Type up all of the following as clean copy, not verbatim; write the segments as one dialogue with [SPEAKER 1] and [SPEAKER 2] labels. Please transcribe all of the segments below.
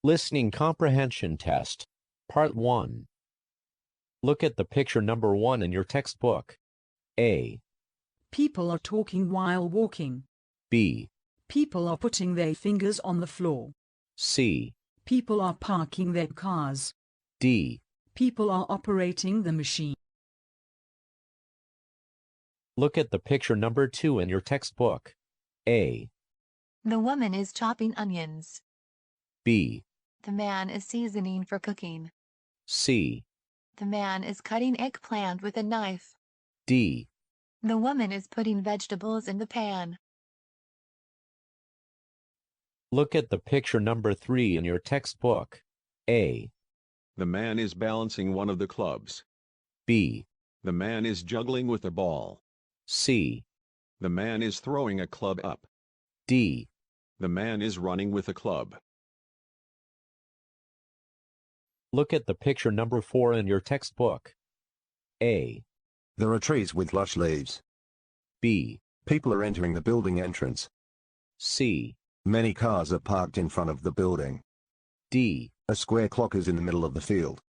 [SPEAKER 1] Listening Comprehension Test, Part 1. Look at the picture number 1 in your textbook. A.
[SPEAKER 2] People are talking while walking.
[SPEAKER 1] B.
[SPEAKER 2] People are putting their fingers on the floor.
[SPEAKER 1] C.
[SPEAKER 2] People are parking their cars.
[SPEAKER 1] D.
[SPEAKER 2] People are operating the machine.
[SPEAKER 1] Look at the picture number 2 in your textbook. A.
[SPEAKER 3] The woman is chopping onions.
[SPEAKER 1] B.
[SPEAKER 3] The man is seasoning for cooking.
[SPEAKER 1] C.
[SPEAKER 3] The man is cutting eggplant with a knife.
[SPEAKER 1] D.
[SPEAKER 3] The woman is putting vegetables in the pan.
[SPEAKER 1] Look at the picture number 3 in your textbook. A.
[SPEAKER 4] The man is balancing one of the clubs.
[SPEAKER 1] B.
[SPEAKER 4] The man is juggling with a ball.
[SPEAKER 1] C.
[SPEAKER 4] The man is throwing a club up.
[SPEAKER 1] D.
[SPEAKER 4] The man is running with a club.
[SPEAKER 1] Look at the picture number 4 in your textbook. A.
[SPEAKER 5] There are trees with lush leaves.
[SPEAKER 1] B.
[SPEAKER 5] People are entering the building entrance.
[SPEAKER 1] C.
[SPEAKER 5] Many cars are parked in front of the building.
[SPEAKER 1] D.
[SPEAKER 5] A square clock is in the middle of the field.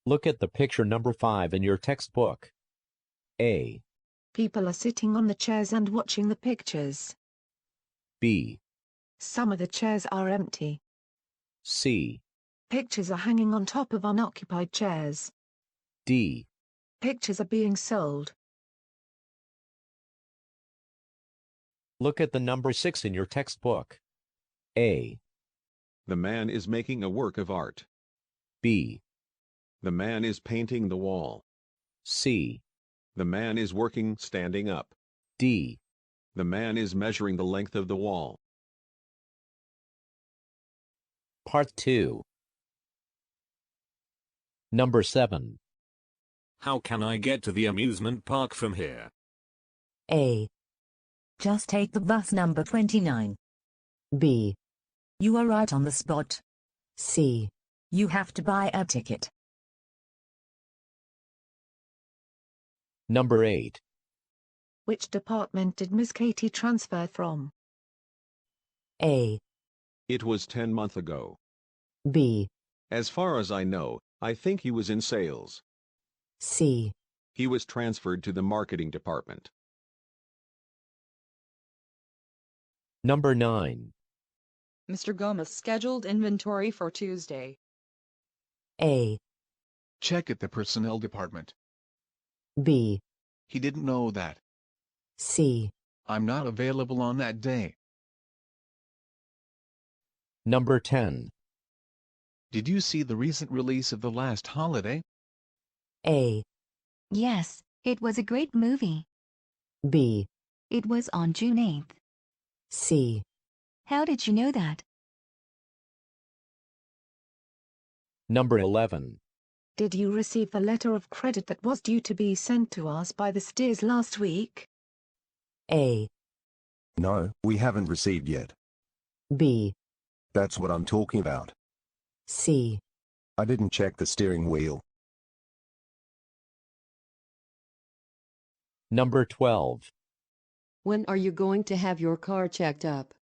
[SPEAKER 1] Look at the picture number 5 in your textbook. A.
[SPEAKER 6] People are sitting on the chairs and watching the pictures.
[SPEAKER 1] B.
[SPEAKER 6] Some of the chairs are empty.
[SPEAKER 1] C.
[SPEAKER 6] Pictures are hanging on top of unoccupied chairs.
[SPEAKER 1] D.
[SPEAKER 6] Pictures are being sold.
[SPEAKER 1] Look at the number 6 in your textbook. A.
[SPEAKER 4] The man is making a work of art.
[SPEAKER 1] B.
[SPEAKER 4] The man is painting the wall.
[SPEAKER 1] C.
[SPEAKER 4] The man is working standing up.
[SPEAKER 1] D.
[SPEAKER 4] The man is measuring the length of the wall.
[SPEAKER 1] Part 2. Number 7.
[SPEAKER 7] How can I get to the amusement park from here?
[SPEAKER 8] A. Just take the bus number 29. B. You are right on the spot. C. You have to buy a ticket.
[SPEAKER 1] Number 8.
[SPEAKER 6] Which department did Miss Katie transfer from?
[SPEAKER 8] A.
[SPEAKER 4] It was 10 months ago.
[SPEAKER 8] B.
[SPEAKER 4] As far as I know, I think he was in sales.
[SPEAKER 8] C.
[SPEAKER 4] He was transferred to the marketing department.
[SPEAKER 1] Number 9.
[SPEAKER 9] Mr. Gomez scheduled inventory for Tuesday.
[SPEAKER 8] A.
[SPEAKER 10] Check at the personnel department.
[SPEAKER 8] B.
[SPEAKER 10] He didn't know that.
[SPEAKER 8] C.
[SPEAKER 10] I'm not available on that day.
[SPEAKER 1] Number 10.
[SPEAKER 10] Did you see the recent release of The Last Holiday?
[SPEAKER 8] A.
[SPEAKER 3] Yes, it was a great movie.
[SPEAKER 8] B.
[SPEAKER 3] It was on June 8th.
[SPEAKER 8] C.
[SPEAKER 3] How did you know that?
[SPEAKER 1] Number 11.
[SPEAKER 6] Did you receive the letter of credit that was due to be sent to us by the steers last week?
[SPEAKER 8] A.
[SPEAKER 5] No, we haven't received yet.
[SPEAKER 8] B.
[SPEAKER 5] That's what I'm talking about.
[SPEAKER 8] C.
[SPEAKER 5] I didn't check the steering wheel.
[SPEAKER 1] Number 12.
[SPEAKER 11] When are you going to have your car checked up?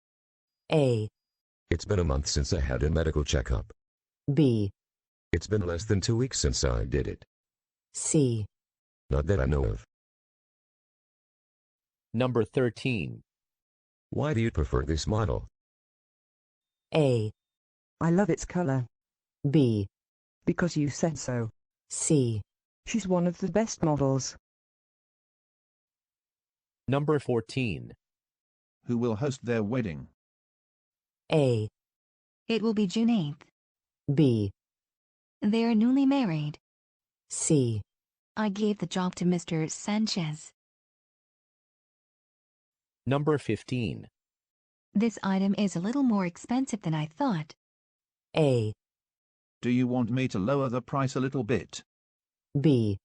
[SPEAKER 8] A.
[SPEAKER 12] It's been a month since I had a medical checkup.
[SPEAKER 8] B.
[SPEAKER 12] It's been less than 2 weeks since I did it.
[SPEAKER 8] C.
[SPEAKER 12] Not that I know of.
[SPEAKER 1] Number 13.
[SPEAKER 12] Why do you prefer this model?
[SPEAKER 8] A.
[SPEAKER 13] I love its color.
[SPEAKER 8] B.
[SPEAKER 13] Because you said so.
[SPEAKER 8] C.
[SPEAKER 13] She's one of the best models.
[SPEAKER 1] Number 14.
[SPEAKER 10] Who will host their wedding?
[SPEAKER 8] A.
[SPEAKER 3] It will be June 8th.
[SPEAKER 8] B.
[SPEAKER 3] They're newly married.
[SPEAKER 8] C.
[SPEAKER 3] I gave the job to Mr. Sanchez.
[SPEAKER 1] Number 15.
[SPEAKER 3] This item is a little more expensive than I thought.
[SPEAKER 8] A.
[SPEAKER 14] Do you want me to lower the price a little bit?
[SPEAKER 8] B.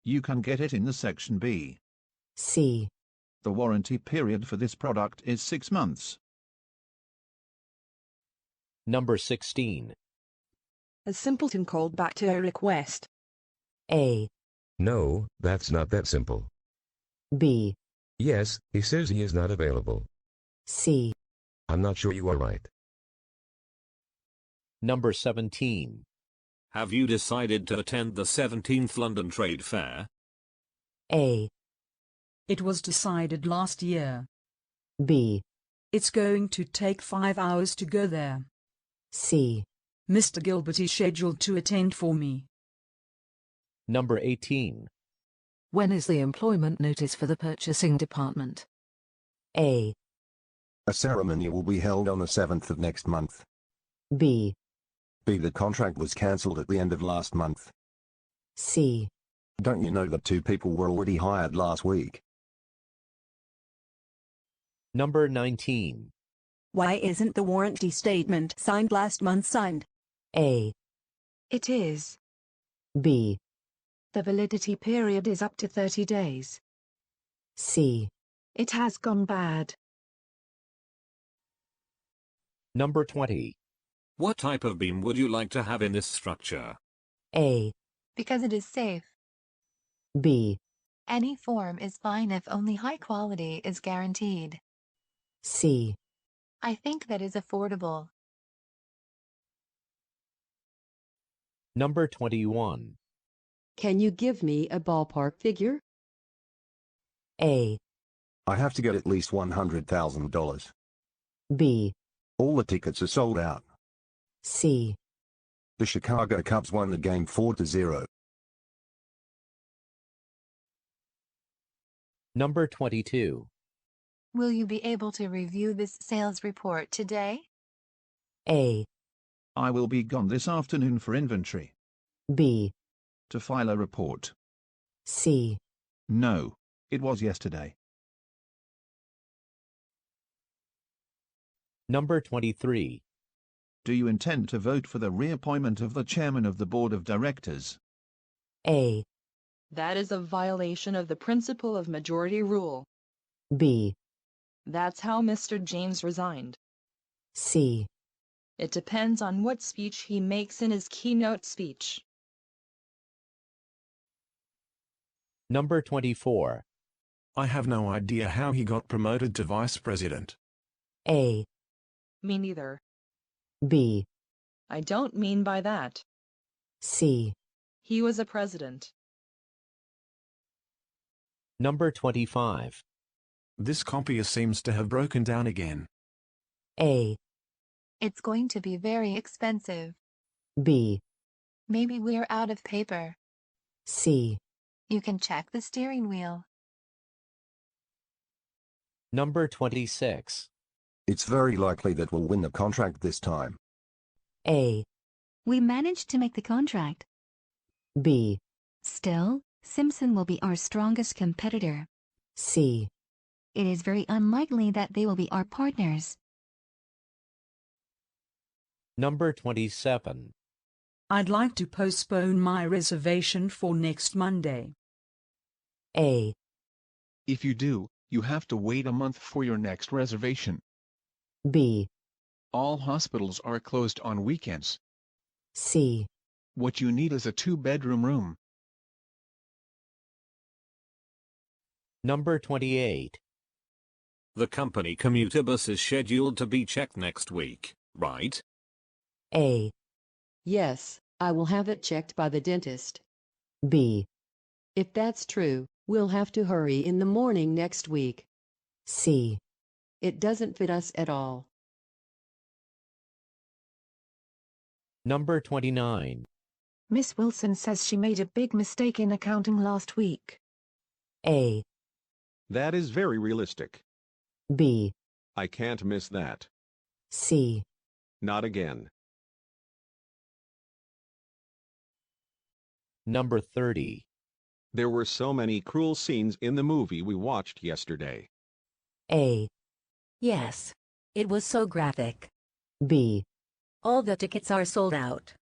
[SPEAKER 14] You can get it in the section B.
[SPEAKER 8] C.
[SPEAKER 14] The warranty period for this product is 6 months.
[SPEAKER 1] Number 16.
[SPEAKER 9] A simpleton called back to a request.
[SPEAKER 8] A.
[SPEAKER 12] No, that's not that simple.
[SPEAKER 8] B.
[SPEAKER 12] Yes, he says he is not available.
[SPEAKER 8] C.
[SPEAKER 12] I'm not sure you are right.
[SPEAKER 1] Number 17.
[SPEAKER 7] Have you decided to attend the 17th London Trade Fair?
[SPEAKER 8] A.
[SPEAKER 2] It was decided last year.
[SPEAKER 8] B.
[SPEAKER 2] It's going to take 5 hours to go there.
[SPEAKER 8] C.
[SPEAKER 2] Mr. Gilbert is scheduled to attend for me.
[SPEAKER 1] Number 18.
[SPEAKER 15] When is the employment notice for the purchasing department?
[SPEAKER 8] A.
[SPEAKER 5] A ceremony will be held on the 7th of next month.
[SPEAKER 8] B.
[SPEAKER 5] B. The contract was cancelled at the end of last month.
[SPEAKER 8] C.
[SPEAKER 5] Don't you know that 2 people were already hired last week?
[SPEAKER 1] Number 19.
[SPEAKER 16] Why isn't the warranty statement signed last month signed?
[SPEAKER 8] A.
[SPEAKER 6] It is.
[SPEAKER 8] B.
[SPEAKER 6] The validity period is up to 30 days.
[SPEAKER 8] C.
[SPEAKER 6] It has gone bad.
[SPEAKER 1] Number 20.
[SPEAKER 7] What type of beam would you like to have in this structure?
[SPEAKER 8] A.
[SPEAKER 3] Because it is safe.
[SPEAKER 8] B.
[SPEAKER 3] Any form is fine if only high quality is guaranteed.
[SPEAKER 8] C.
[SPEAKER 3] I think that is affordable.
[SPEAKER 1] Number 21.
[SPEAKER 11] Can you give me a ballpark figure?
[SPEAKER 8] A.
[SPEAKER 5] I have to get at least $100,000.
[SPEAKER 8] B.
[SPEAKER 5] All the tickets are sold out.
[SPEAKER 8] C.
[SPEAKER 5] The Chicago Cubs won the game 4-0.
[SPEAKER 1] Number 22.
[SPEAKER 3] Will you be able to review this sales report today?
[SPEAKER 8] A.
[SPEAKER 14] I will be gone this afternoon for inventory.
[SPEAKER 8] B.
[SPEAKER 14] To file a report.
[SPEAKER 8] C.
[SPEAKER 14] No, it was yesterday.
[SPEAKER 1] Number 23.
[SPEAKER 14] Do you intend to vote for the reappointment of the chairman of the board of directors?
[SPEAKER 8] A.
[SPEAKER 9] That is a violation of the principle of majority rule.
[SPEAKER 8] B.
[SPEAKER 9] That's how Mr. James resigned.
[SPEAKER 8] C.
[SPEAKER 9] It depends on what speech he makes in his keynote speech.
[SPEAKER 1] Number 24.
[SPEAKER 10] I have no idea how he got promoted to vice president.
[SPEAKER 8] A.
[SPEAKER 9] Me neither.
[SPEAKER 8] B.
[SPEAKER 9] I don't mean by that.
[SPEAKER 8] C.
[SPEAKER 9] He was a president.
[SPEAKER 1] Number 25.
[SPEAKER 10] This copier seems to have broken down again.
[SPEAKER 8] A.
[SPEAKER 3] It's going to be very expensive.
[SPEAKER 8] B.
[SPEAKER 3] Maybe we're out of paper.
[SPEAKER 8] C.
[SPEAKER 3] You can check the steering wheel.
[SPEAKER 1] Number 26.
[SPEAKER 5] It's very likely that we'll win the contract this time.
[SPEAKER 8] A.
[SPEAKER 3] We managed to make the contract.
[SPEAKER 8] B.
[SPEAKER 3] Still, Simpson will be our strongest competitor.
[SPEAKER 8] C.
[SPEAKER 3] It is very unlikely that they will be our partners.
[SPEAKER 1] Number 27.
[SPEAKER 2] I'd like to postpone my reservation for next Monday.
[SPEAKER 8] A.
[SPEAKER 10] If you do, you have to wait a month for your next reservation.
[SPEAKER 8] B.
[SPEAKER 10] All hospitals are closed on weekends.
[SPEAKER 8] C.
[SPEAKER 10] What you need is a 2-bedroom room.
[SPEAKER 1] Number 28.
[SPEAKER 7] The company commuter bus is scheduled to be checked next week, right?
[SPEAKER 8] A.
[SPEAKER 11] Yes, I will have it checked by the dentist.
[SPEAKER 8] B.
[SPEAKER 11] If that's true, we'll have to hurry in the morning next week.
[SPEAKER 8] C.
[SPEAKER 11] It doesn't fit us at all.
[SPEAKER 1] Number 29.
[SPEAKER 6] Miss Wilson says she made a big mistake in accounting last week.
[SPEAKER 8] A.
[SPEAKER 4] That is very realistic.
[SPEAKER 8] B.
[SPEAKER 4] I can't miss that.
[SPEAKER 8] C.
[SPEAKER 4] Not again.
[SPEAKER 1] Number 30.
[SPEAKER 4] There were so many cruel scenes in the movie we watched yesterday.
[SPEAKER 8] A.
[SPEAKER 15] Yes. It was so graphic.
[SPEAKER 8] B.
[SPEAKER 15] All the tickets are sold out.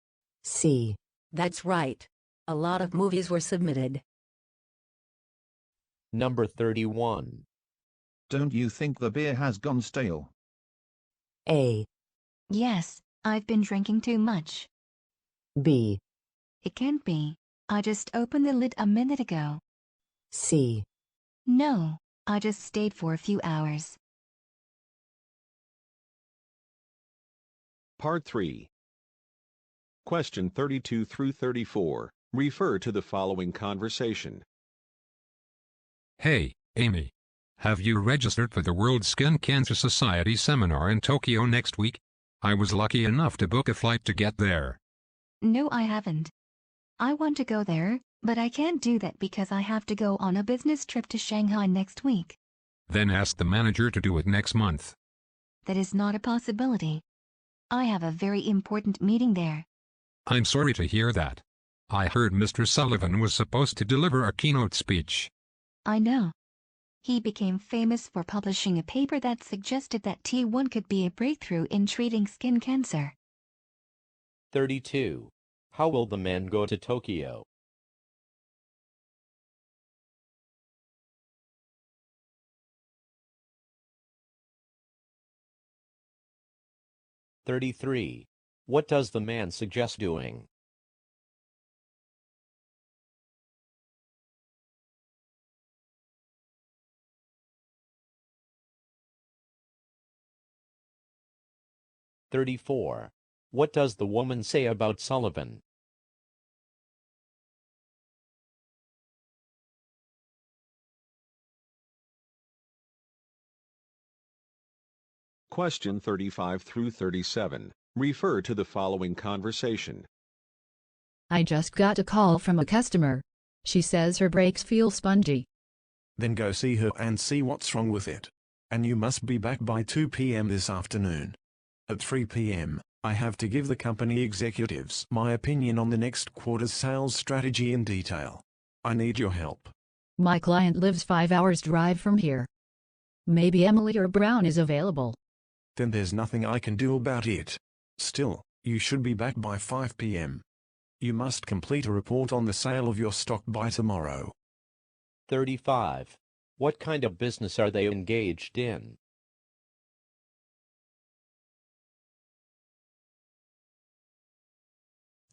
[SPEAKER 8] C.
[SPEAKER 15] That's right. A lot of movies were submitted.
[SPEAKER 1] Number 31.
[SPEAKER 14] Don't you think the beer has gone stale?
[SPEAKER 8] A.
[SPEAKER 3] Yes, I've been drinking too much.
[SPEAKER 8] B.
[SPEAKER 3] It can't be. I just opened the lid a minute ago.
[SPEAKER 8] C.
[SPEAKER 3] No, I just stayed for a few hours.
[SPEAKER 4] Part 3. Question 32 through 34. Refer to the following conversation.
[SPEAKER 17] Hey, Amy. Have you registered for the World Skin Cancer Society seminar in Tokyo next week? I was lucky enough to book a flight to get there.
[SPEAKER 18] No, I haven't. I want to go there, but I can't do that because I have to go on a business trip to Shanghai next week.
[SPEAKER 17] Then ask the manager to do it next month.
[SPEAKER 18] That is not a possibility. I have a very important meeting there.
[SPEAKER 17] I'm sorry to hear that. I heard Mr. Sullivan was supposed to deliver a keynote speech.
[SPEAKER 18] I know. He became famous for publishing a paper that suggested that T1 could be a breakthrough in treating skin cancer.
[SPEAKER 1] 32. How will the man go to Tokyo? (33) What does the man suggest doing? (34) What does the woman say about Sullivan?
[SPEAKER 4] Question 35 through 37. Refer to the following conversation.
[SPEAKER 19] I just got a call from a customer. She says her brakes feel spongy.
[SPEAKER 20] Then go see her and see what's wrong with it. And you must be back by 2 p.m. this afternoon. At 3 p.m., I have to give the company executives my opinion on the next quarter's sales strategy in detail. I need your help.
[SPEAKER 19] My client lives 5 hours drive from here. Maybe Emily or Brown is available.
[SPEAKER 20] Then there's nothing I can do about it. Still, you should be back by 5 p.m. You must complete a report on the sale of your stock by tomorrow.
[SPEAKER 1] 35. What kind of business are they engaged in?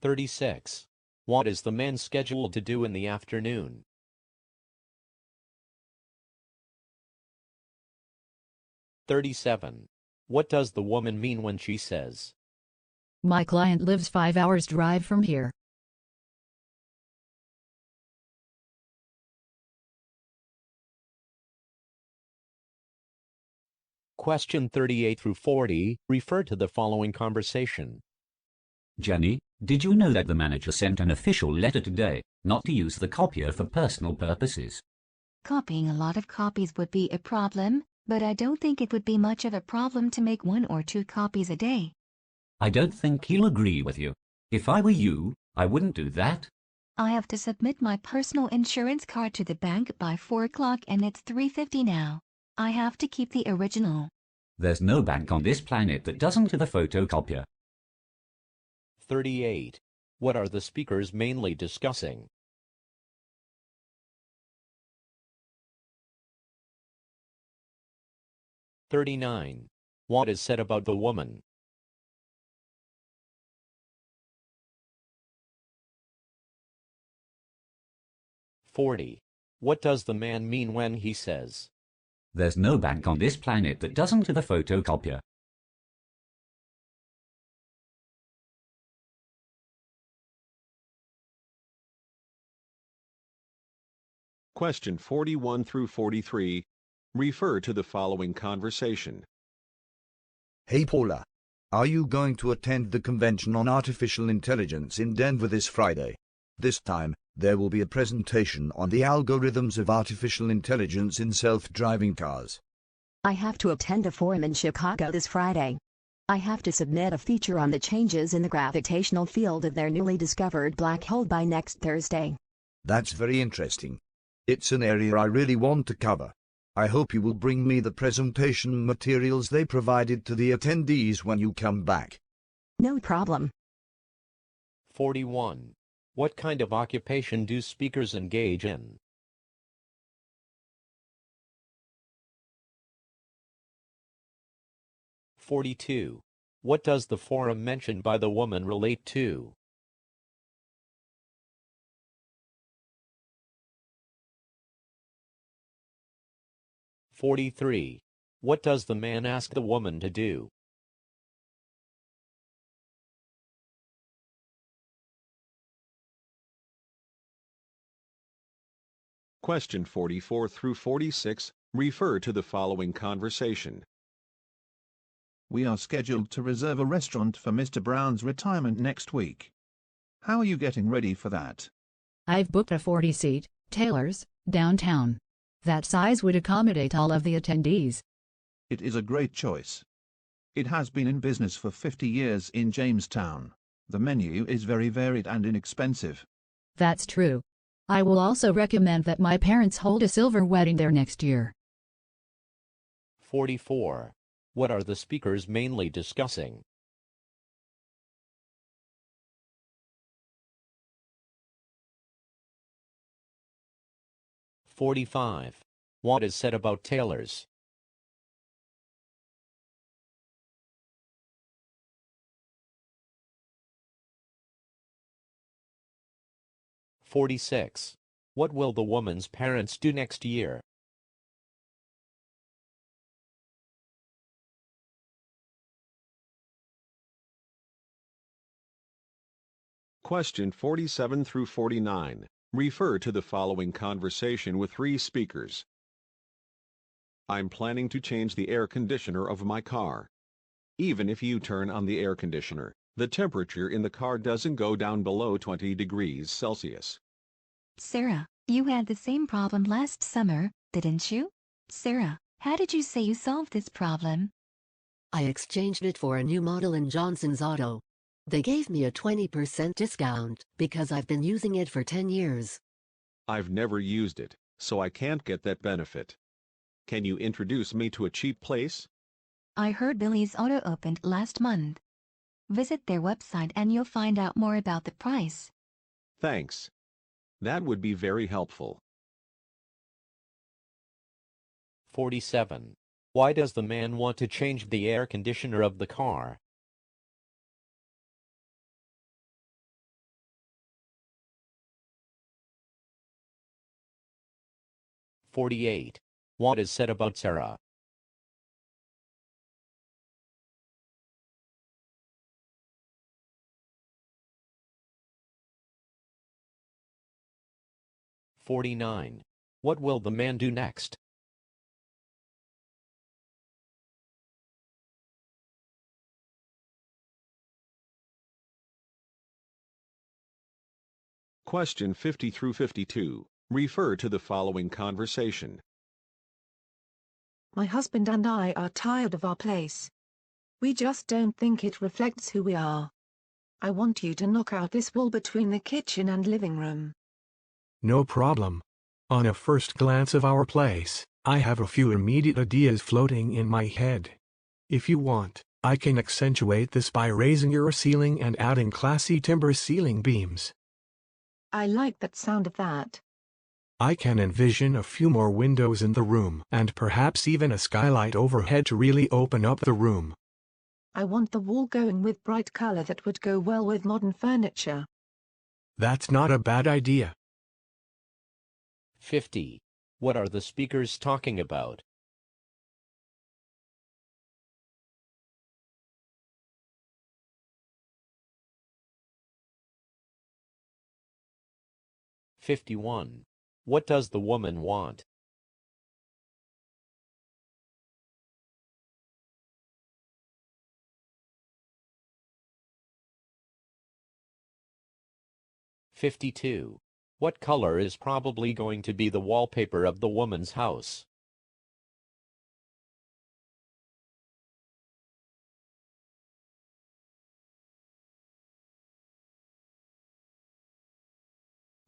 [SPEAKER 1] (36) What is the man scheduled to do in the afternoon? (37) What does the woman mean when she says,
[SPEAKER 19] My client lives 5 hours drive from here?
[SPEAKER 1] Question 38 through 40, refer to the following conversation.
[SPEAKER 21] Jenny, did you know that the manager sent an official letter today, not to use the copier for personal purposes?
[SPEAKER 18] Copying a lot of copies would be a problem, but I don't think it would be much of a problem to make 1 or 2 copies a day.
[SPEAKER 21] I don't think he'll agree with you. If I were you, I wouldn't do that.
[SPEAKER 18] I have to submit my personal insurance card to the bank by 4 o'clock and it's 3:50 now. I have to keep the original.
[SPEAKER 21] There's no bank on this planet that doesn't have a photocopier.
[SPEAKER 1] 38. What are the speakers mainly discussing? (39) What is said about the woman? (40) What does the man mean when he says,
[SPEAKER 21] There's no bank on this planet that doesn't have a photocopier?
[SPEAKER 4] Question 41 through 43. Refer to the following conversation.
[SPEAKER 22] Hey Paula. Are you going to attend the convention on artificial intelligence in Denver this Friday? This time, there will be a presentation on the algorithms of artificial intelligence in self-driving cars.
[SPEAKER 11] I have to attend a forum in Chicago this Friday. I have to submit a feature on the changes in the gravitational field of their newly discovered black hole by next Thursday.
[SPEAKER 22] That's very interesting. It's an area I really want to cover. I hope you will bring me the presentation materials they provided to the attendees when you come back.
[SPEAKER 11] No problem.
[SPEAKER 1] 41. What kind of occupation do speakers engage in? (42) What does the forum mentioned by the woman relate to? (43) What does the man ask the woman to do?
[SPEAKER 4] Question 44 through 46 refer to the following conversation.
[SPEAKER 14] We are scheduled to reserve a restaurant for Mr. Brown's retirement next week. How are you getting ready for that?
[SPEAKER 19] I've booked a 40-seat, Taylor's, downtown. That size would accommodate all of the attendees.
[SPEAKER 14] It is a great choice. It has been in business for 50 years in Jamestown. The menu is very varied and inexpensive.
[SPEAKER 19] That's true. I will also recommend that my parents hold a silver wedding there next year.
[SPEAKER 1] 44. What are the speakers mainly discussing? (45) What is said about tailors? (46) What will the woman's parents do next year?
[SPEAKER 4] Question 47 through 49 refer to the following conversation with three speakers. I'm planning to change the air conditioner of my car. Even if you turn on the air conditioner, the temperature in the car doesn't go down below 20 degrees Celsius.
[SPEAKER 18] Sarah, you had the same problem last summer, didn't you? Sarah, how did you say you solved this problem?
[SPEAKER 12] I exchanged it for a new model in Johnson's Auto. They gave me a 20% discount because I've been using it for 10 years.
[SPEAKER 4] I've never used it, so I can't get that benefit. Can you introduce me to a cheap place?
[SPEAKER 18] I heard Billy's Auto opened last month. Visit their website and you'll find out more about the price.
[SPEAKER 4] Thanks. That would be very helpful.
[SPEAKER 1] 47. Why does the man want to change the air conditioner of the car? 48. What is said about Sarah? 49. What will the man do next?
[SPEAKER 4] 50 through 52 refer to the following conversation.
[SPEAKER 6] My husband and I are tired of our place. We just don't think it reflects who we are. I want you to knock out this wall between the kitchen and living room.
[SPEAKER 20] No problem. On a first glance of our place, I have a few immediate ideas floating in my head. If you want, I can accentuate this by raising your ceiling and adding classy timber ceiling beams.
[SPEAKER 6] I like that sound of that.
[SPEAKER 20] I can envision a few more windows in the room and perhaps even a skylight overhead to really open up the room.
[SPEAKER 6] I want the wall going with bright color that would go well with modern furniture.
[SPEAKER 20] That's not a bad idea.
[SPEAKER 1] 50. What are the speakers talking about? (51) What does the woman want? 52. What color is probably going to be the wallpaper of the woman's house?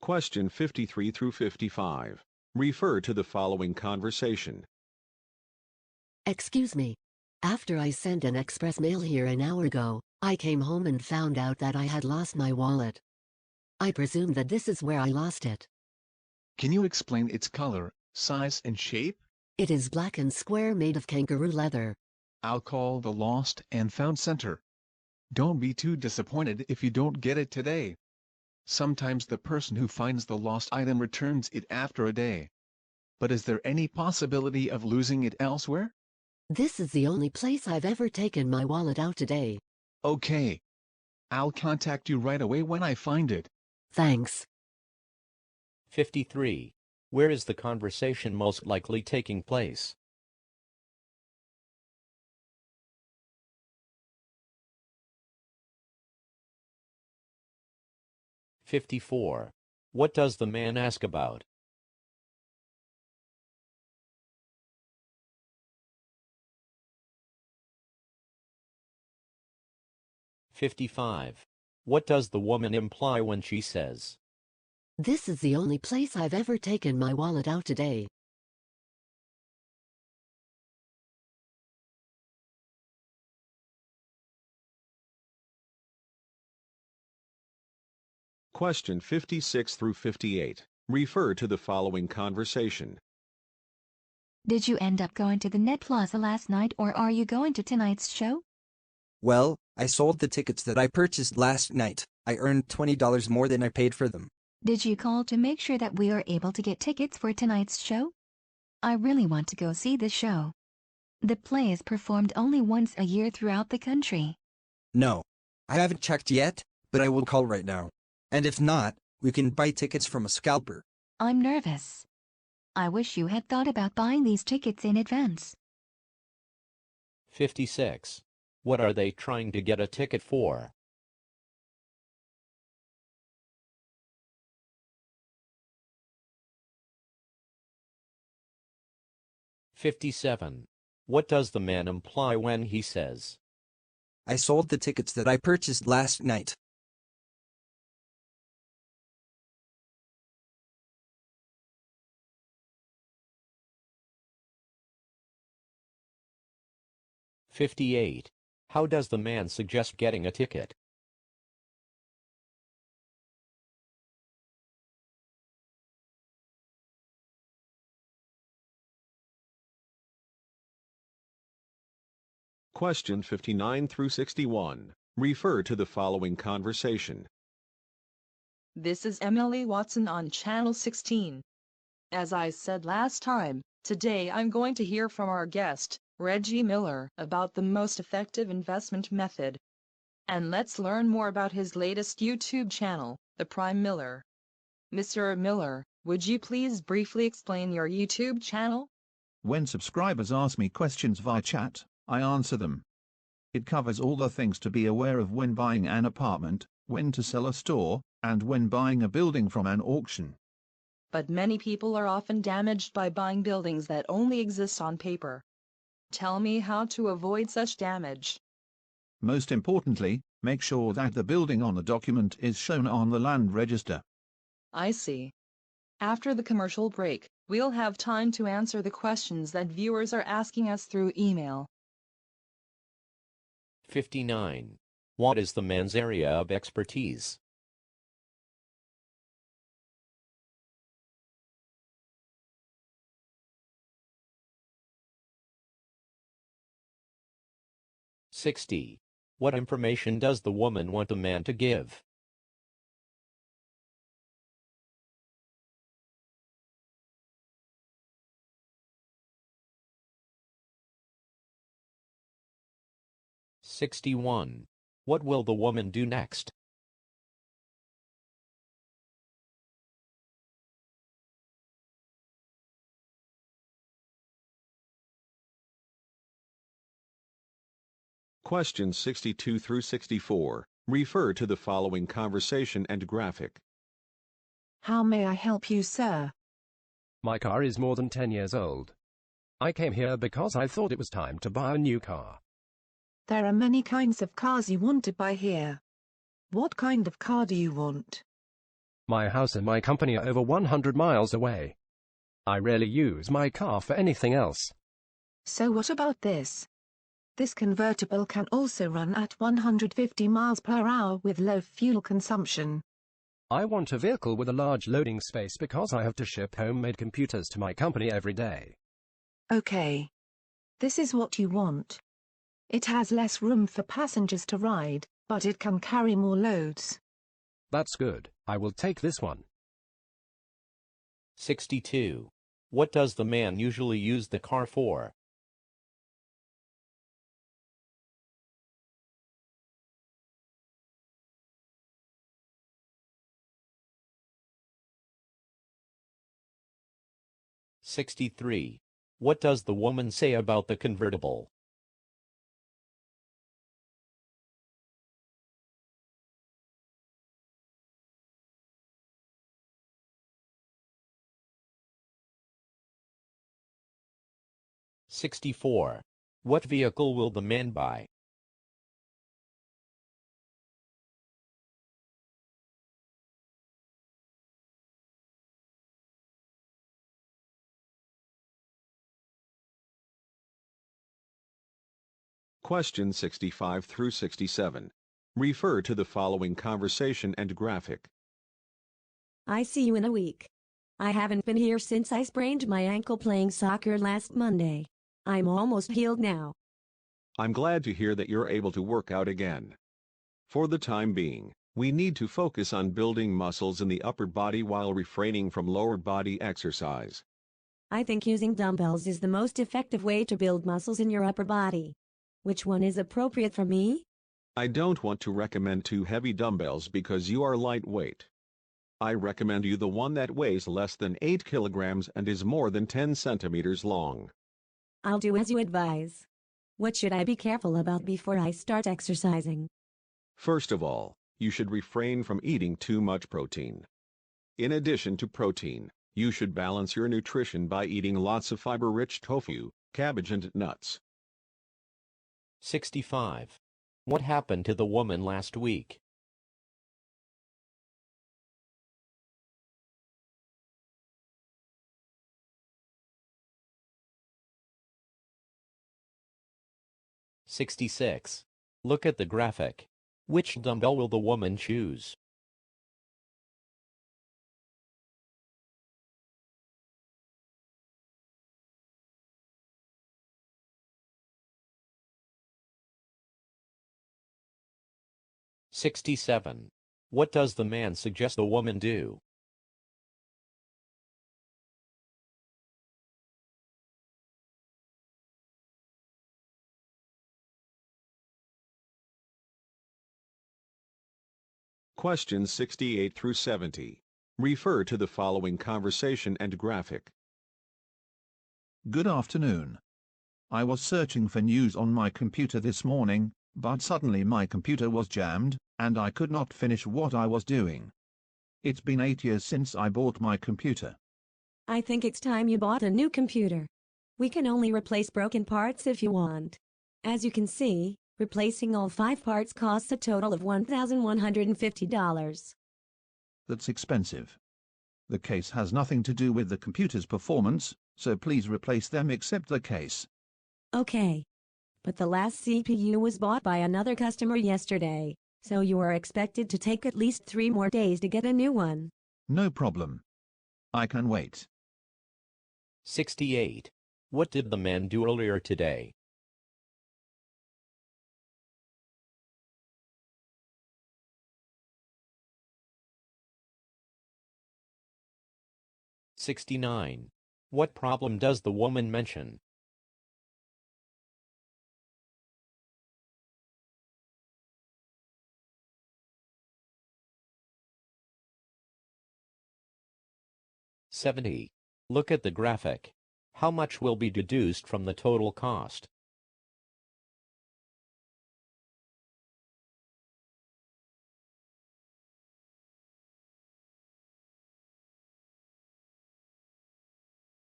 [SPEAKER 4] 53 through 55 refer to the following conversation.
[SPEAKER 12] Excuse me. After I sent an express mail here an hour ago, I came home and found out that I had lost my wallet. I presume that this is where I lost it.
[SPEAKER 10] Can you explain its color, size and shape?
[SPEAKER 12] It is black and square made of kangaroo leather.
[SPEAKER 10] I'll call the Lost and Found Center. Don't be too disappointed if you don't get it today. Sometimes the person who finds the lost item returns it after a day. But is there any possibility of losing it elsewhere?
[SPEAKER 12] This is the only place I've ever taken my wallet out today.
[SPEAKER 10] Okay. I'll contact you right away when I find it.
[SPEAKER 12] Thanks.
[SPEAKER 1] 53. Where is the conversation most likely taking place? "54. What does the man ask about?" "55. What does the woman imply when she says?"
[SPEAKER 12] This is the only place I've ever taken my wallet out today.
[SPEAKER 4] Question 56 through 58. Refer to the following conversation.
[SPEAKER 18] Did you end up going to the Net Plaza last night, or are you going to tonight's show?
[SPEAKER 13] Well, I sold the tickets that I purchased last night. I earned $20 more than I paid for them.
[SPEAKER 18] Did you call to make sure that we are able to get tickets for tonight's show? I really want to go see the show. The play is performed only once a year throughout the country.
[SPEAKER 13] No. I haven't checked yet, but I will call right now. And if not, we can buy tickets from a scalper.
[SPEAKER 18] I'm nervous. I wish you had thought about buying these tickets in advance.
[SPEAKER 1] 56. What are they trying to get a ticket for? "57. What does the man imply when he says?"
[SPEAKER 13] I sold the tickets that I purchased last night.
[SPEAKER 1] "58. How does the man suggest getting a ticket?"
[SPEAKER 4] Question 59 through 61. Refer to the following conversation.
[SPEAKER 9] This is Emily Watson on Channel 16. As I said last time, today I'm going to hear from our guest, Reggie Miller, about the most effective investment method. And let's learn more about his latest YouTube channel, The Prime Miller. Mr. Miller, would you please briefly explain your YouTube channel?
[SPEAKER 14] When subscribers ask me questions via chat, I answer them. It covers all the things to be aware of when buying an apartment, when to sell a store, and when buying a building from an auction.
[SPEAKER 9] But many people are often damaged by buying buildings that only exist on paper. Tell me how to avoid such damage.
[SPEAKER 14] Most importantly, make sure that the building on the document is shown on the land register.
[SPEAKER 9] I see. After the commercial break, we'll have time to answer the questions that viewers are asking us through email.
[SPEAKER 1] 59. What is the man's area of expertise? "60. What information does the woman want the man to give?" "61. What will the woman do next?"
[SPEAKER 4] Questions 62 through 64. Refer to the following conversation and graphic.
[SPEAKER 6] How may I help you, sir?
[SPEAKER 16] My car is more than 10 years old. I came here because I thought it was time to buy a new car.
[SPEAKER 6] There are many kinds of cars you want to buy here. What kind of car do you want?
[SPEAKER 16] My house and my company are over 100 miles away. I rarely use my car for anything else.
[SPEAKER 6] So what about this? This convertible can also run at 150 miles per hour with low fuel consumption.
[SPEAKER 16] I want a vehicle with a large loading space because I have to ship homemade computers to my company every day.
[SPEAKER 6] Okay. This is what you want. It has less room for passengers to ride, but it can carry more loads.
[SPEAKER 16] That's good. I will take this one.
[SPEAKER 1] 62. What does the man usually use the car for? 63. What does the woman say about the convertible? (64) What vehicle will the man buy?
[SPEAKER 4] Question 65 through 67. Refer to the following conversation and graphic.
[SPEAKER 2] I see you in a week. I haven't been here since I sprained my ankle playing soccer last Monday. I'm almost healed now.
[SPEAKER 4] I'm glad to hear that you're able to work out again. For the time being, we need to focus on building muscles in the upper body while refraining from lower body exercise.
[SPEAKER 2] I think using dumbbells is the most effective way to build muscles in your upper body. Which one is appropriate for me?
[SPEAKER 4] I don't want to recommend too heavy dumbbells because you are lightweight. I recommend you the one that weighs less than 8 kilograms and is more than 10 centimeters long.
[SPEAKER 2] I'll do as you advise. What should I be careful about before I start exercising?
[SPEAKER 4] First of all, you should refrain from eating too much protein. In addition to protein, you should balance your nutrition by eating lots of fiber-rich tofu, cabbage and nuts.
[SPEAKER 1] 65. What happened to the woman last week? (66) Look at the graphic. Which dumbbell will the woman choose? (67) What does the man suggest the woman do?
[SPEAKER 4] Questions 68 through 70. Refer to the following conversation and graphic.
[SPEAKER 14] Good afternoon. I was searching for news on my computer this morning, but suddenly my computer was jammed, and I could not finish what I was doing. It's been 8 years since I bought my computer.
[SPEAKER 2] I think it's time you bought a new computer. We can only replace broken parts if you want. As you can see, replacing all 5 parts costs a total of $1,150.
[SPEAKER 14] That's expensive. The case has nothing to do with the computer's performance, so please replace them except the case.
[SPEAKER 2] Okay. But the last CPU was bought by another customer yesterday, so you are expected to take at least 3 more days to get a new one.
[SPEAKER 14] No problem. I can wait.
[SPEAKER 1] 68. What did the man do earlier today? (69) What problem does the woman mention? (70) Look at the graphic. How much will be deduced from the total cost?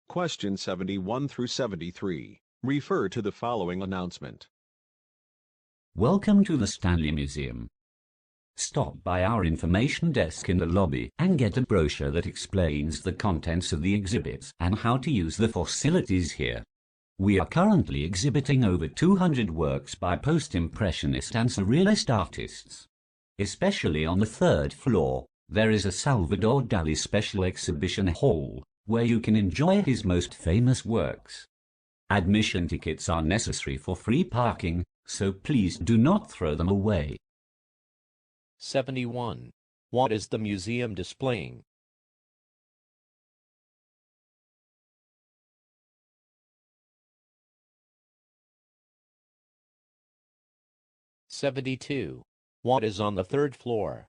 [SPEAKER 4] Question 71 through 73. Refer to the following announcement.
[SPEAKER 21] Welcome to the Stanley Museum. Stop by our information desk in the lobby and get a brochure that explains the contents of the exhibits and how to use the facilities here. We are currently exhibiting over 200 works by post-impressionist and surrealist artists. Especially on the 3rd floor, there is a Salvador Dali special exhibition hall, where you can enjoy his most famous works. Admission tickets are necessary for free parking, so please do not throw them away.
[SPEAKER 1] 71. What is the museum displaying? (72) What is on the 3rd floor?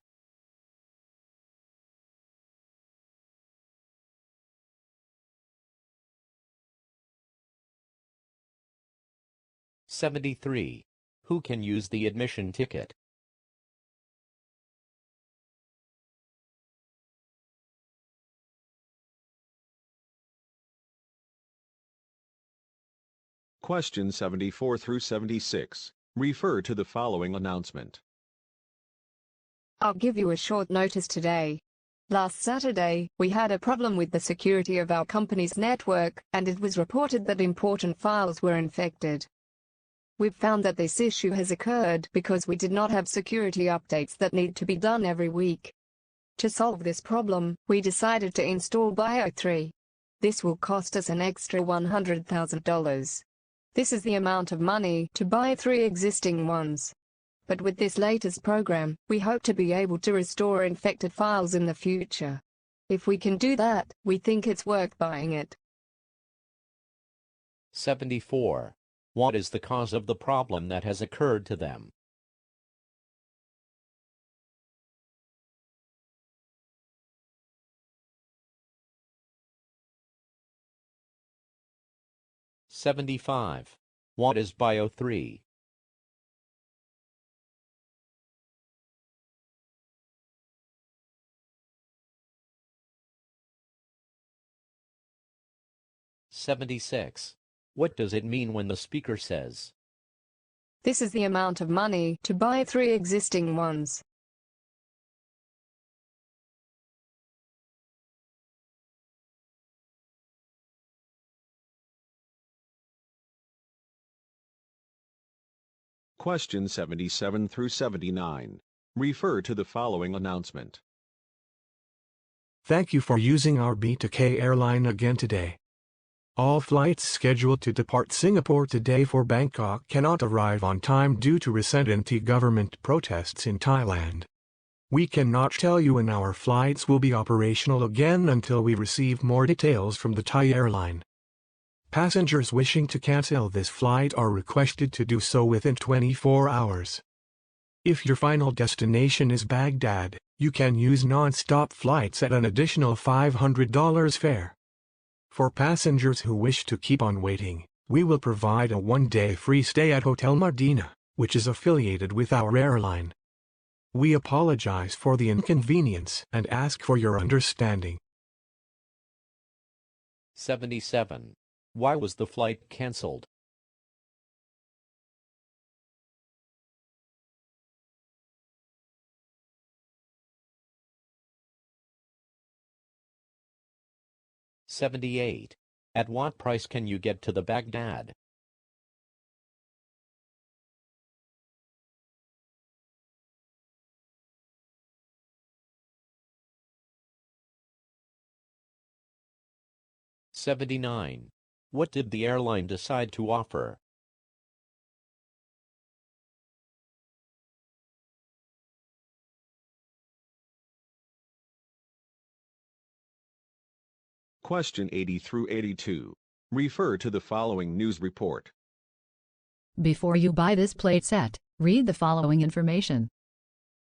[SPEAKER 1] 73. Who can use the admission ticket?
[SPEAKER 4] Questions 74 through 76. Refer to the following announcement.
[SPEAKER 5] I'll give you a short notice today. Last Saturday, we had a problem with the security of our company's network, and it was reported that important files were infected. We've found that this issue has occurred because we did not have security updates that need to be done every week. To solve this problem, we decided to install BIO 3. This will cost us an extra $100,000. This is the amount of money to buy 3 existing ones. But with this latest program, we hope to be able to restore infected files in the future. If we can do that, we think it's worth buying it.
[SPEAKER 1] 74. What is the cause of the problem that has occurred to them? (75) What is BIO 3? (76) What does it mean when the speaker says,
[SPEAKER 5] "This is the amount of money to buy 3 existing ones"?
[SPEAKER 4] Questions 77 through 79. Refer to the following announcement.
[SPEAKER 20] Thank you for using our B2K airline again today. All flights scheduled to depart Singapore today for Bangkok cannot arrive on time due to recent anti-government protests in Thailand. We cannot tell you when our flights will be operational again until we receive more details from the Thai airline. Passengers wishing to cancel this flight are requested to do so within 24 hours. If your final destination is Baghdad, you can use non-stop flights at an additional $500 fare. For passengers who wish to keep on waiting, we will provide a 1-day free stay at Hotel Medina, which is affiliated with our airline. We apologize for the inconvenience and ask for your understanding.
[SPEAKER 1] 77. Why was the flight cancelled? (78) At what price can you get to the Baghdad? (79) What did the airline decide to offer?
[SPEAKER 4] Question 80 through 82. Refer to the following news report.
[SPEAKER 19] Before you buy this plate set, read the following information.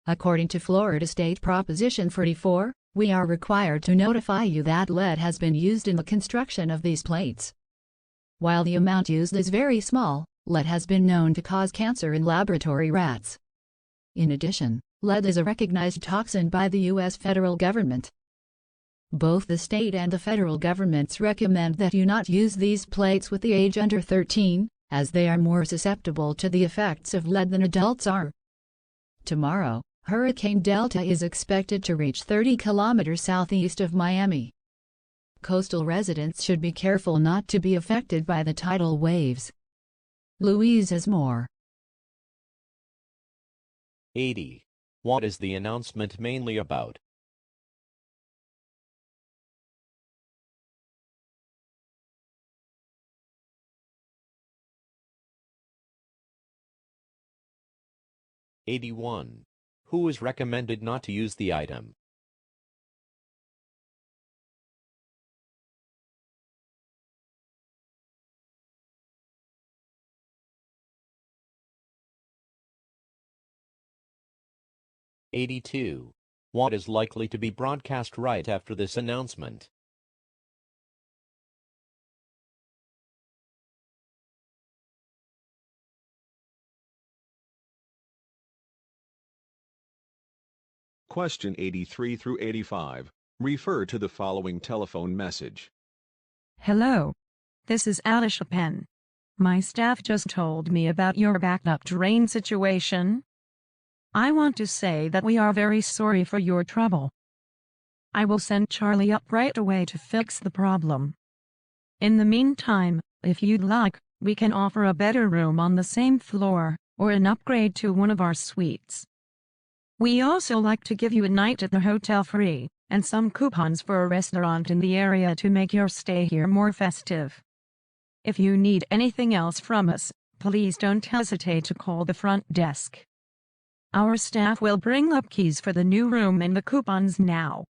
[SPEAKER 19] According to Florida State Proposition 34, we are required to notify you that lead has been used in the construction of these plates. While the amount used is very small, lead has been known to cause cancer in laboratory rats. In addition, lead is a recognized toxin by the U.S. federal government. Both the state and the federal governments recommend that you not use these plates with the age under 13, as they are more susceptible to the effects of lead than adults are. Tomorrow, Hurricane Delta is expected to reach 30 kilometers southeast of Miami. Coastal residents should be careful not to be affected by the tidal waves. Louise has more.
[SPEAKER 1] 80. What is the announcement mainly about? (81) Who is recommended not to use the item? (82) What is likely to be broadcast right after this announcement?
[SPEAKER 4] Question 83 through 85. Refer to the following telephone message.
[SPEAKER 7] Hello. This is Alicia Penn. My staff just told me about your backed up train situation. I want to say that we are very sorry for your trouble. I will send Charlie up right away to fix the problem. In the meantime, if you'd like, we can offer a better room on the same floor, or an upgrade to one of our suites. We also like to give you a night at the hotel free, and some coupons for a restaurant in the area to make your stay here more festive. If you need anything else from us, please don't hesitate to call the front desk. Our staff will bring up keys for the new room and the coupons now.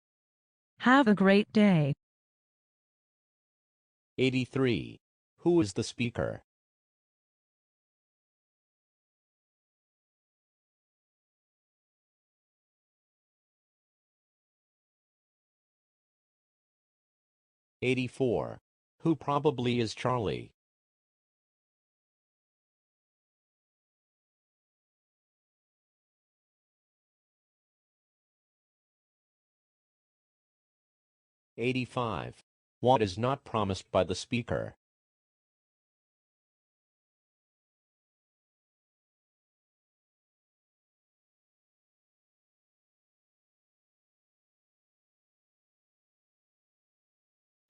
[SPEAKER 7] Have a great day.
[SPEAKER 1] 83. Who is the speaker? (84) Who probably is Charlie? (85) What is not promised by the speaker?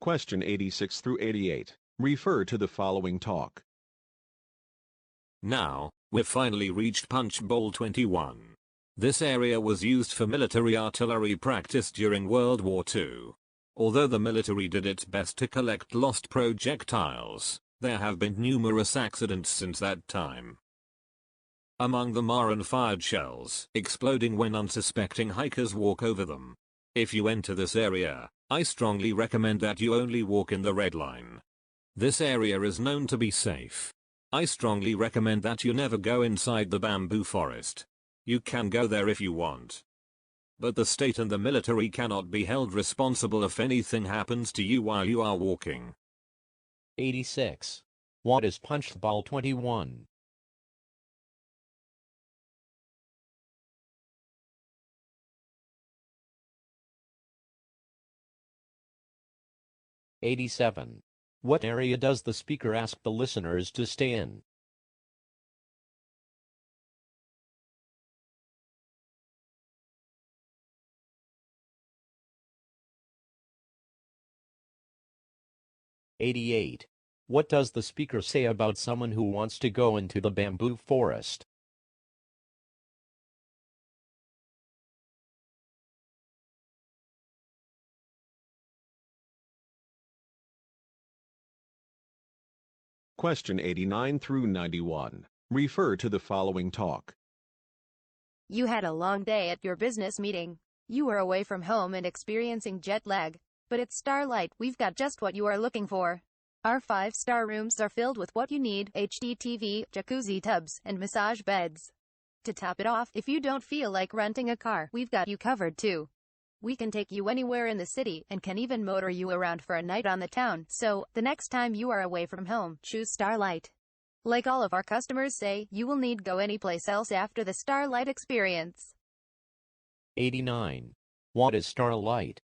[SPEAKER 4] Question 86 through 88. Refer to the following talk.
[SPEAKER 15] Now, we've finally reached Punch Bowl 21. This area was used for military artillery practice during World War II. Although the military did its best to collect lost projectiles, there have been numerous accidents since that time. Among them are unfired shells, exploding when unsuspecting hikers walk over them. If you enter this area, I strongly recommend that you only walk in the red line. This area is known to be safe. I strongly recommend that you never go inside the bamboo forest. You can go there if you want. But the state and the military cannot be held responsible if anything happens to you while you are walking.
[SPEAKER 1] 86. What is Punch Bowl 21? (87) What area does the speaker ask the listeners to stay in? (88) What does the speaker say about someone who wants to go into the bamboo forest?
[SPEAKER 4] Question 89 through 91. Refer to the following talk.
[SPEAKER 23] You had a long day at your business meeting. You were away from home and experiencing jet lag. But at Starlight, we've got just what you are looking for. Our 5-star rooms are filled with what you need: HD TV, jacuzzi tubs, and massage beds. To top it off, if you don't feel like renting a car, we've got you covered too. We can take you anywhere in the city, and can even motor you around for a night on the town. So, the next time you are away from home, choose Starlight. Like all of our customers say, you will need go anyplace else after the Starlight experience.
[SPEAKER 1] 89. What is Starlight?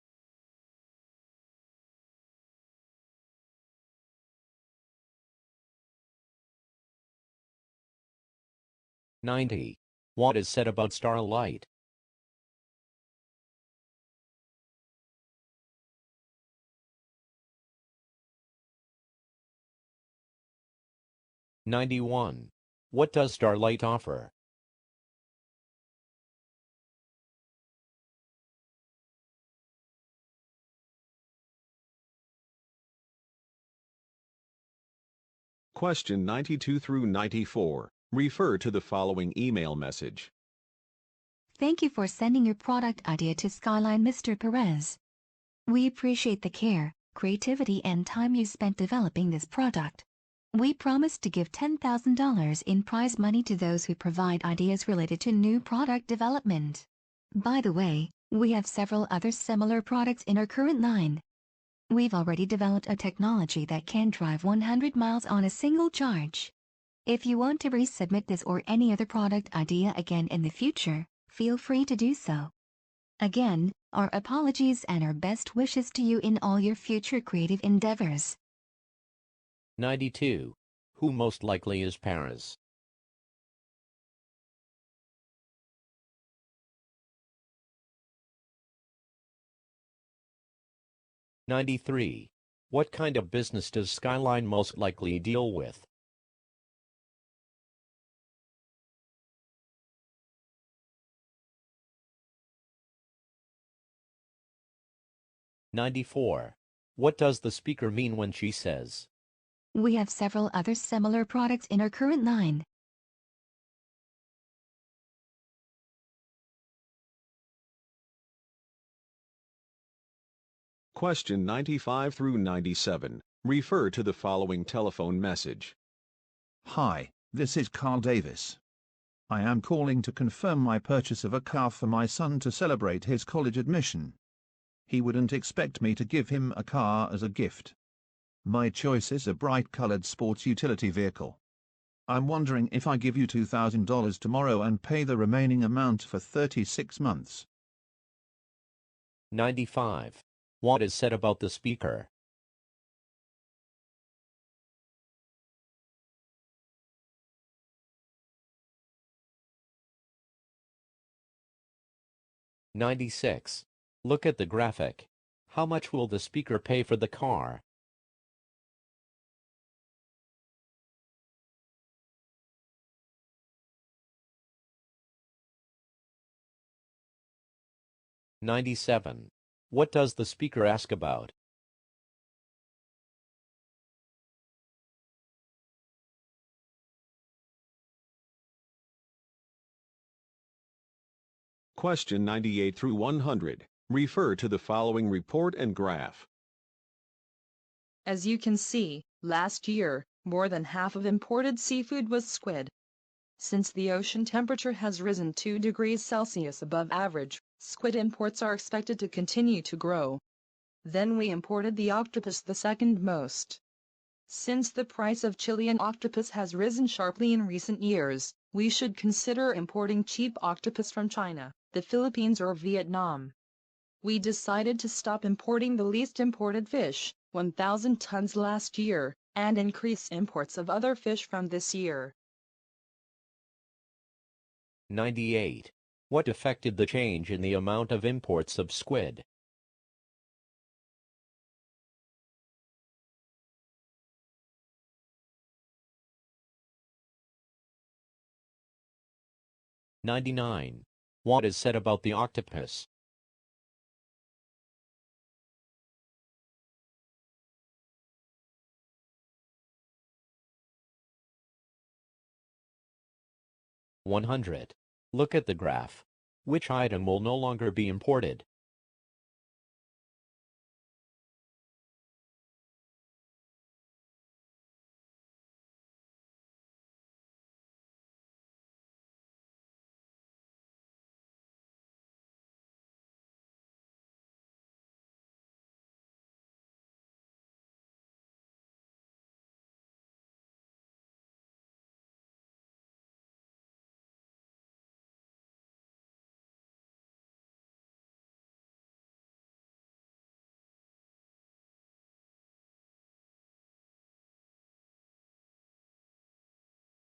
[SPEAKER 1] (90) What is said about Starlight? (91) What does Starlight offer?
[SPEAKER 4] Question 92 through 94. Refer to the following email message.
[SPEAKER 18] Thank you for sending your product idea to Skyline, Mr. Perez. We appreciate the care, creativity, and time you spent developing this product. We promise to give $10,000 in prize money to those who provide ideas related to new product development. By the way, we have several other similar products in our current line. We've already developed a technology that can drive 100 miles on a single charge. If you want to resubmit this or any other product idea again in the future, feel free to do so. Again, our apologies and our best wishes to you in all your future creative endeavors.
[SPEAKER 1] 92. Who most likely is Paris? (93) What kind of business does Skyline most likely deal with? 94. What does the speaker mean when she says,
[SPEAKER 18] We have several other similar products in our current line.
[SPEAKER 4] Question 95 through 97. Refer to the following telephone message.
[SPEAKER 14] Hi, this is Carl Davis. I am calling to confirm my purchase of a car for my son to celebrate his college admission. He wouldn't expect me to give him a car as a gift. My choice is a bright-colored sports utility vehicle. I'm wondering if I give you $2,000 tomorrow and pay the remaining amount for 36 months.
[SPEAKER 1] 95. What is said about the speaker? 96. Look at the graphic. How much will the speaker pay for the car? 97. What does the speaker ask about?
[SPEAKER 4] 98 through 100. Refer to the following report and graph.
[SPEAKER 9] As you can see, last year, more than half of imported seafood was squid. Since the ocean temperature has risen 2 degrees Celsius above average, squid imports are expected to continue to grow. Then we imported the octopus, the second most. Since the price of Chilean octopus has risen sharply in recent years, we should consider importing cheap octopus from China, the Philippines or Vietnam. We decided to stop importing the least imported fish, 1,000 tons last year, and increase imports of other fish from this year.
[SPEAKER 1] 98. What affected the change in the amount of imports of squid? 99. What is said about the octopus? 100. Look at the graph. Which item will no longer be imported?